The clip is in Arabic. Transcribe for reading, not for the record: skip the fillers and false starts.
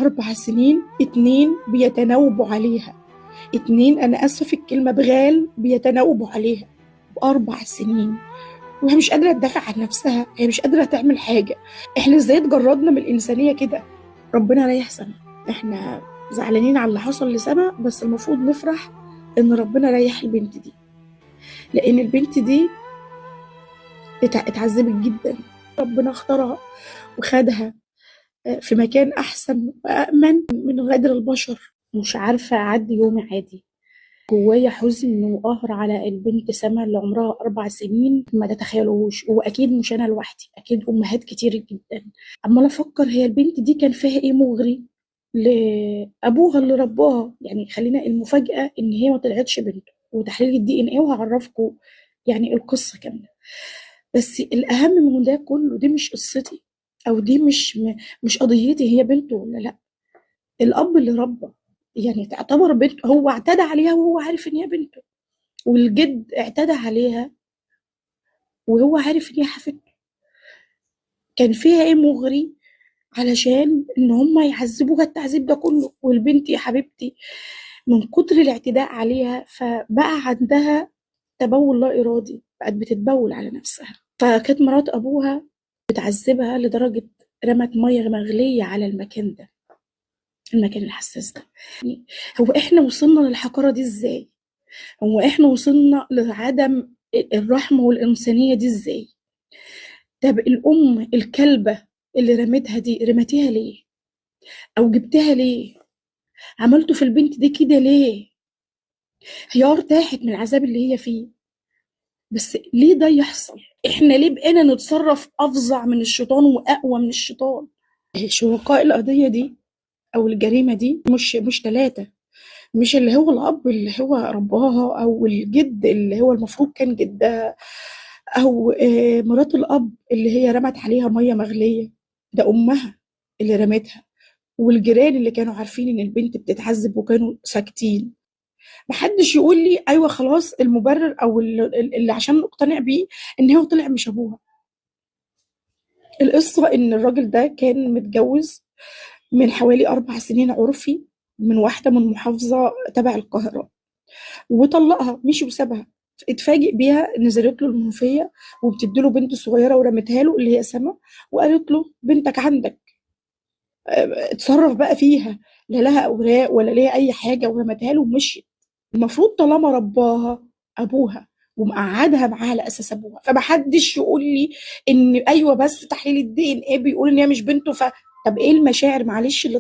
4 سنين 2 بيتناوبوا عليها، 2 أنا آسفة في الكلمة بغال بيتناوبوا عليها ب4 سنين، وهي مش قادرة تدافع عن نفسها، هي مش قادرة تعمل حاجة. إحنا إزاي اتجردنا من الإنسانية كده؟ ربنا ريح سما. إحنا زعلانين على اللي حصل لسما، بس المفروض نفرح إن ربنا ريح البنت دي، لأن البنت دي اتعذبت جدا. ربنا اختارها وخدها في مكان أحسن وأأمن من غدر البشر. مش عارفة أعدي يومي عادي، جوايا حزن وقهر على البنت سما اللي عمرها 4 سنين ما تتخيلوش. وأكيد مش أنا لوحدي، أكيد أمهات كتير جدا. عمالة أفكر هي البنت دي كان فيها إيه مغري لأبوها اللي رباها. يعني خلينا المفاجأة إن هي ما طلعتش بنته، وتحليل الدي إن إيه وهعرفكم يعني القصة كاملة. بس الأهم من ده كله، دي مش قصتي، أو دي مش قضيتي هي بنته ولا لأ. الأب اللي ربى يعني تعتبر بنته، هو اعتدى عليها وهو عارف إن هي بنته، والجد اعتدى عليها وهو عارف إن هي حفيدته. كان فيها إيه مغري علشان إن هما يعذبوها التعذيب ده كله؟ والبنت يا حبيبتي من كتر الاعتداء عليها فبقى عندها تبول لا إرادي، بقت بتتبول على نفسها. فكانت مرات أبوها بتعذبها لدرجة رمت مية مغلية على المكان ده، المكان الحساس ده. يعني هو إحنا وصلنا للحقارة دي إزاي؟ هو إحنا وصلنا لعدم الرحمة والإنسانية دي إزاي؟ طب الأم الكلبة اللي رمتها دي رمتيها ليه؟ أو جبتها ليه؟ عملتوا في البنت دي كده ليه؟ هي ارتاحت من العذاب اللي هي فيه، بس ليه ده يحصل؟ احنا ليه بقينا نتصرف افظع من الشيطان واقوى من الشيطان؟ شركاء القضيه دي او الجريمه دي مش 3، مش اللي هو الاب اللي هو رباها، او الجد اللي هو المفروض كان جدها، او مرات الاب اللي هي رمت عليها ميه مغليه. ده امها اللي رمتها، والجيران اللي كانوا عارفين ان البنت بتتعذب وكانوا ساكتين. محدش يقول لي ايوه خلاص المبرر او اللي عشان نقتنع بيه ان هو طلع مش ابوها. القصه ان الراجل ده كان متجوز من حوالي 4 سنين عرفي من واحده من محافظه تبع القاهره، وطلقها مشي وسابها. اتفاجئ بيها، نزلت له المنوفيه وبتديله بنت صغيره ورمتها له اللي هي سما، وقالت له بنتك عندك، اتصرف بقى فيها. لا لها اوراق ولا ليها اي حاجه، ورمتها له ومشي. المفروض طالما رباها ابوها ومقعدها معاها على اساس ابوها، فمحدش يقول لي ان ايوه بس تحليل الدي ان ايه بيقول ان هي مش بنته. طب ايه المشاعر معلش اللي